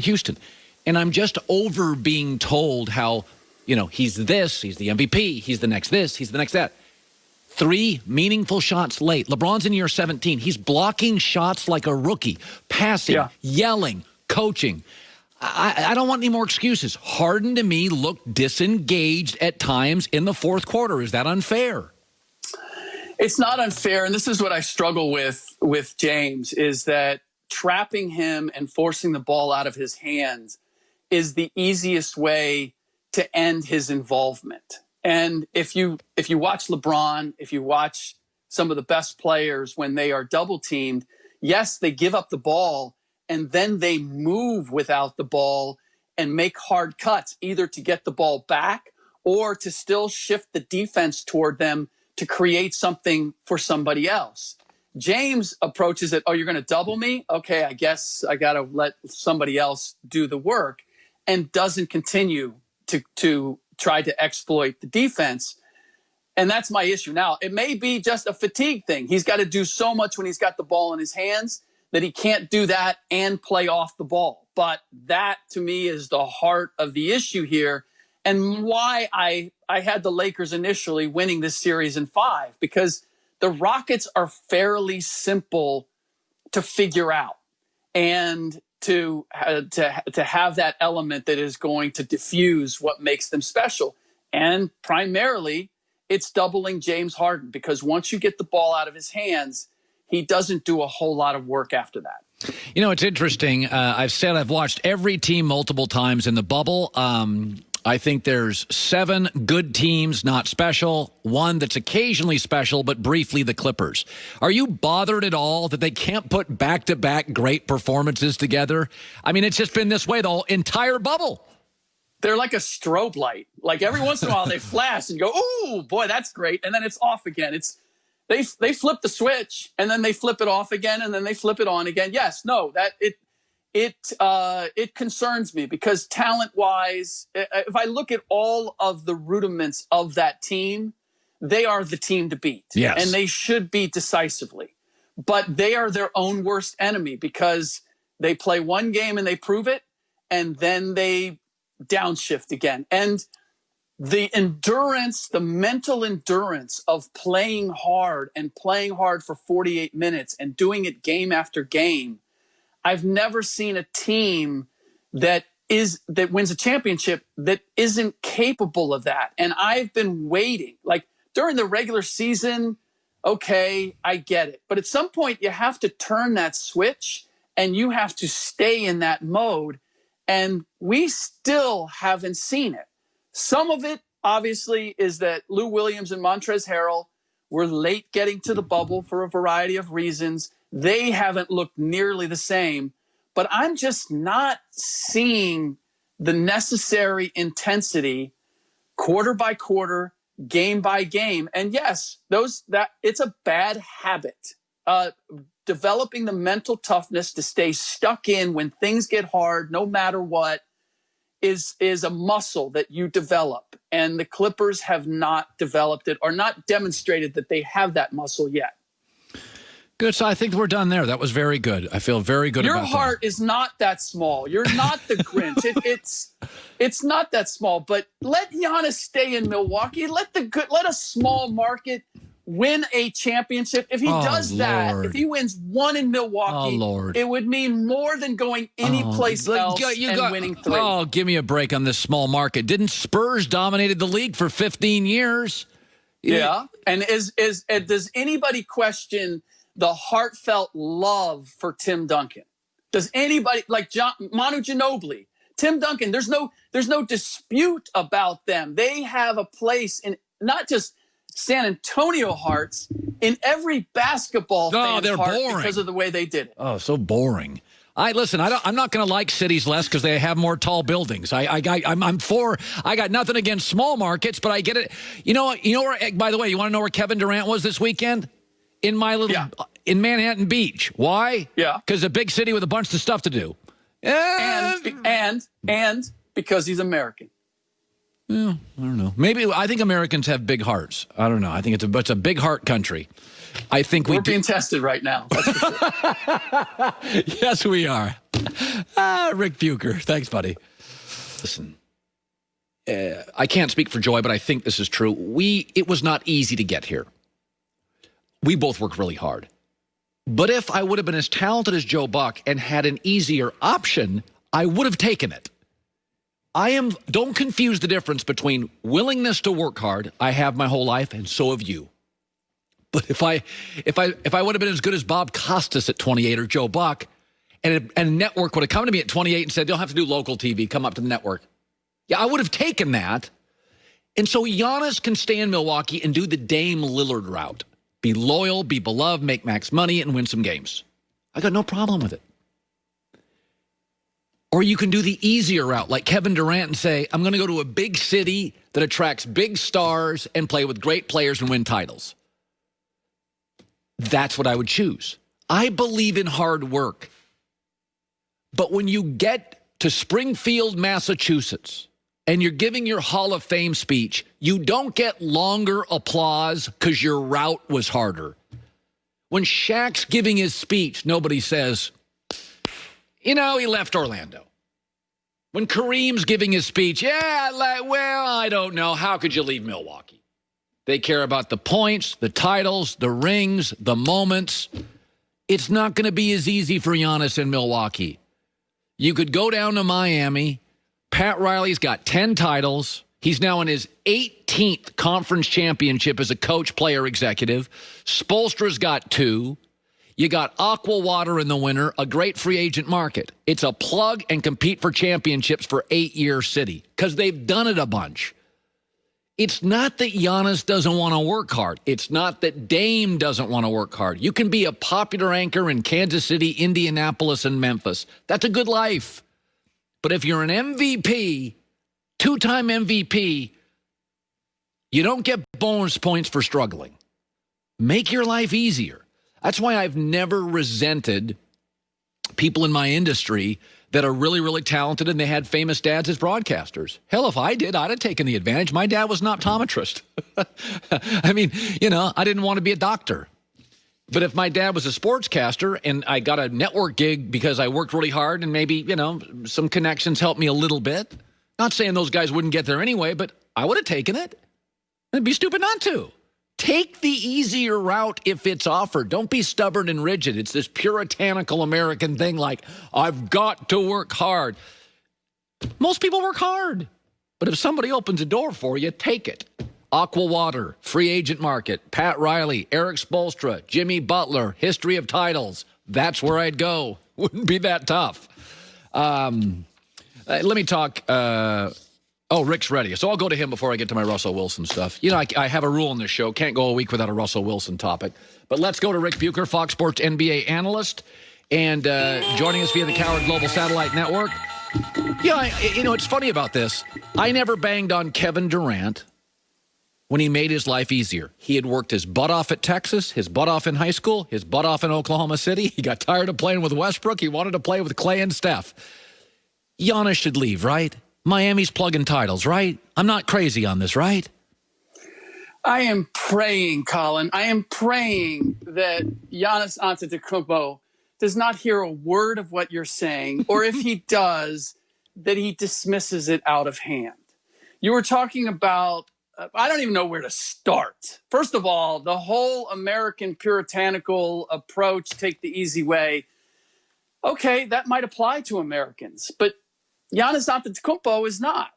Houston. And I'm just over being told how, he's this, he's the MVP, he's the next this, he's the next that. 3 meaningful shots late. LeBron's in year 17. He's blocking shots like a rookie, passing, yelling, coaching. I don't want any more excuses. Harden, to me, looked disengaged at times in the fourth quarter. Is that unfair? It's not unfair, and this is what I struggle with James, is that trapping him and forcing the ball out of his hands is the easiest way to end his involvement. And if you watch LeBron, if you watch some of the best players when they are double teamed, yes, they give up the ball and then they move without the ball and make hard cuts, either to get the ball back or to still shift the defense toward them to create something for somebody else. James approaches it, oh, you're going to double me? Okay, I guess I got to let somebody else do the work, and doesn't continue to try to exploit the defense. And that's my issue. Now, it may be just a fatigue thing. He's got to do so much when he's got the ball in his hands that he can't do that and play off the ball. But that, to me, is the heart of the issue here, and why I had the Lakers initially winning this series in 5, because the Rockets are fairly simple to figure out, and to have that element that is going to diffuse what makes them special. And primarily, it's doubling James Harden, because once you get the ball out of his hands, he doesn't do a whole lot of work after that. It's interesting. I've watched every team multiple times in the bubble. I think there's 7 good teams, not special. 1 that's occasionally special, but briefly the Clippers. Are you bothered at all that they can't put back-to-back great performances together? I mean, it's just been this way the whole entire bubble. They're like a strobe light. Like every once in a while they flash and go, ooh, boy, that's great. And then it's off again. They flip the switch and then they flip it off again and then they flip it on again. Yes, no, it concerns me, because talent-wise, if I look at all of the rudiments of that team, they are the team to beat. Yes. And they should beat decisively. But they are their own worst enemy, because they play one game and they prove it, and then they downshift again. And the endurance, the mental endurance of playing hard for 48 minutes and doing it game after game, I've never seen a team that wins a championship that isn't capable of that. And I've been waiting. Like during the regular season, okay, I get it. But at some point you have to turn that switch and you have to stay in that mode. And we still haven't seen it. Some of it, obviously, is that Lou Williams and Montrezl Harrell were late getting to the bubble for a variety of reasons. They haven't looked nearly the same, but I'm just not seeing the necessary intensity quarter by quarter, game by game. And yes, it's a bad habit. Developing the mental toughness to stay stuck in when things get hard, no matter what, is a muscle that you develop. And the Clippers have not developed it, or not demonstrated that they have that muscle yet. Good. So I think we're done there. That was very good. I feel very good about that. Your heart is not that small. You're not the Grinch. It's not that small. But let Giannis stay in Milwaukee. Let a small market win a championship. If he does that, if he wins one in Milwaukee, it would mean more than going any place else and winning 3. Oh, give me a break on this small market. Didn't Spurs dominated the league for 15 years? Yeah. And does anybody question the heartfelt love for Tim Duncan? Does anybody, like Manu Ginobili, Tim Duncan, there's no dispute about them. They have a place in not just San Antonio hearts, in every basketball fan's heart, because of the way they did it. Oh, so boring. Listen, I'm not going to like cities less because they have more tall buildings. I got nothing against small markets, but I get it. You know where, by the way, you want to know where Kevin Durant was this weekend? In in Manhattan Beach. Why? Yeah. Because a big city with a bunch of stuff to do. And because he's American. I don't know. Maybe I think Americans have big hearts. I don't know. I think it's a big heart country. I think we're being tested right now. That's for sure. Yes, we are. Rick Bucher. Thanks, buddy. Listen, I can't speak for Joy, but I think this is true. It was not easy to get here. We both worked really hard. But if I would have been as talented as Joe Buck and had an easier option, I would have taken it. Don't confuse the difference between willingness to work hard. I have my whole life, and so have you. But if I would have been as good as Bob Costas at 28 or Joe Buck, and a network would have come to me at 28 and said, "You'll have to do local TV, come up to the network." Yeah, I would have taken that. And so Giannis can stay in Milwaukee and do the Dame Lillard route. Be loyal, be beloved, make max money, and win some games. I got no problem with it. Or you can do the easier route, like Kevin Durant, and say, I'm going to go to a big city that attracts big stars and play with great players and win titles. That's what I would choose. I believe in hard work. But when you get to Springfield, Massachusetts, and you're giving your Hall of Fame speech, you don't get longer applause because your route was harder. When Shaq's giving his speech, nobody says, he left Orlando. When Kareem's giving his speech, I don't know. How could you leave Milwaukee? They care about the points, the titles, the rings, the moments. It's not going to be as easy for Giannis in Milwaukee. You could go down to Miami. Pat Riley's got 10 titles. He's now in his 18th conference championship as a coach, player, executive. Spoelstra's got 2. You got Aqua Water in the winter, a great free agent market. It's a plug and compete for championships for 8-year city because they've done it a bunch. It's not that Giannis doesn't want to work hard. It's not that Dame doesn't want to work hard. You can be a popular anchor in Kansas City, Indianapolis, and Memphis. That's a good life. But if you're an MVP, 2-time MVP, you don't get bonus points for struggling. Make your life easier. That's why I've never resented people in my industry that are really, really talented and they had famous dads as broadcasters. Hell, if I did, I'd have taken the advantage. My dad was an optometrist. I mean, I didn't want to be a doctor. But if my dad was a sportscaster and I got a network gig because I worked really hard and maybe, some connections helped me a little bit, not saying those guys wouldn't get there anyway, but I would have taken it. It'd be stupid not to. Take the easier route if it's offered. Don't be stubborn and rigid. It's this puritanical American thing like, I've got to work hard. Most people work hard. But if somebody opens a door for you, take it. Aqua Water, free agent market, Pat Riley, Eric Spoelstra, Jimmy Butler, history of titles. That's where I'd go. Wouldn't be that tough. Let me talk... Rick's ready. So I'll go to him before I get to my Russell Wilson stuff. I have a rule in this show. Can't go a week without a Russell Wilson topic. But let's go to Rick Bucher, Fox Sports NBA analyst, and joining us via the Coward Global Satellite Network. It's funny about this. I never banged on Kevin Durant when he made his life easier. He had worked his butt off at Texas, his butt off in high school, his butt off in Oklahoma City. He got tired of playing with Westbrook. He wanted to play with Clay and Steph. Giannis should leave, right? Miami's plugging titles, right? I'm not crazy on this, right? I am praying, Colin. I am praying that Giannis Antetokounmpo does not hear a word of what you're saying, or if he does, that he dismisses it out of hand. You were talking about, I don't even know where to start. First of all, the whole American puritanical approach, take the easy way. Okay, that might apply to Americans, but Giannis Antetokounmpo is not.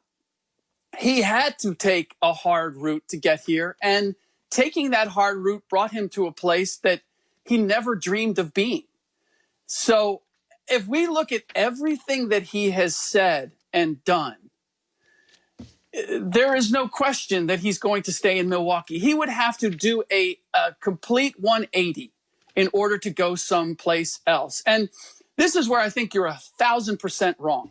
He had to take a hard route to get here, and taking that hard route brought him to a place that he never dreamed of being. So if we look at everything that he has said and done, there is no question that he's going to stay in Milwaukee. He would have to do a complete 180 in order to go someplace else. And this is where I think you're 1,000% wrong.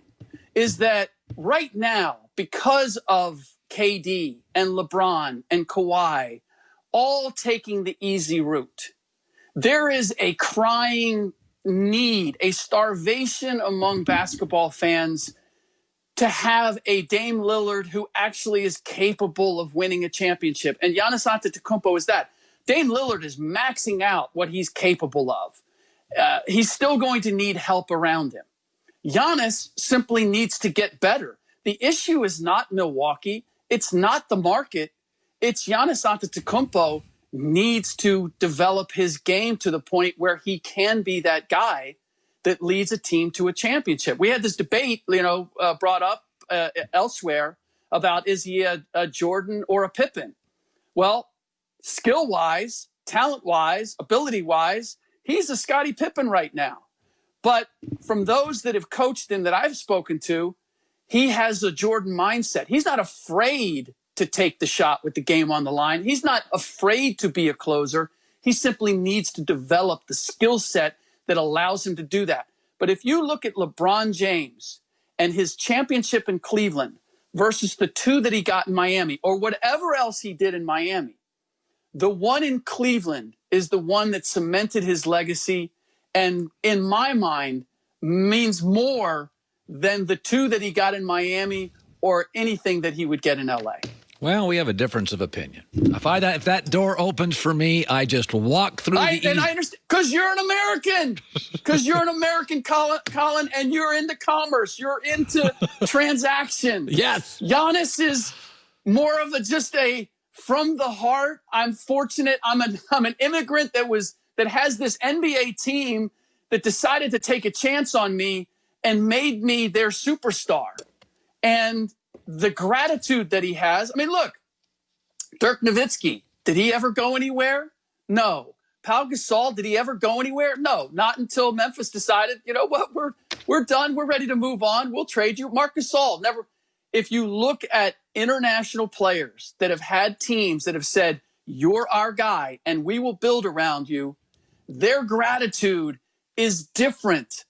Is that right now, because of KD and LeBron and Kawhi all taking the easy route, there is a crying need, a starvation among basketball fans to have a Dame Lillard who actually is capable of winning a championship. And Giannis Antetokounmpo is that. Dame Lillard is maxing out what he's capable of. He's still going to need help around him. Giannis simply needs to get better. The issue is not Milwaukee. It's not the market. It's Giannis Antetokounmpo needs to develop his game to the point where he can be that guy that leads a team to a championship. We had this debate, brought up elsewhere about is he a Jordan or a Pippen? Well, skill-wise, talent-wise, ability-wise, he's a Scottie Pippen right now. But from those that have coached him that I've spoken to, he has a Jordan mindset. He's not afraid to take the shot with the game on the line. He's not afraid to be a closer. He simply needs to develop the skill set that allows him to do that. But if you look at LeBron James and his championship in Cleveland versus the 2 that he got in Miami or whatever else he did in Miami, the one in Cleveland is the one that cemented his legacy and, in my mind, means more than the 2 that he got in Miami or anything that he would get in L.A. Well, we have a difference of opinion. If that door opens for me, I just walk through And I understand, because you're an American. Because you're an American, Colin, and you're into commerce. You're into transaction. Yes. Giannis is more of just a from the heart. I'm fortunate. I'm an immigrant that has this NBA team that decided to take a chance on me and made me their superstar. And the gratitude that he has. I mean, look, Dirk Nowitzki, did he ever go anywhere? No. Pau Gasol, did he ever go anywhere? No, not until Memphis decided, you know what, we're done. We're ready to move on. We'll trade you. Marc Gasol, never. If you look at international players that have had teams that have said, you're our guy and we will build around you, their gratitude is different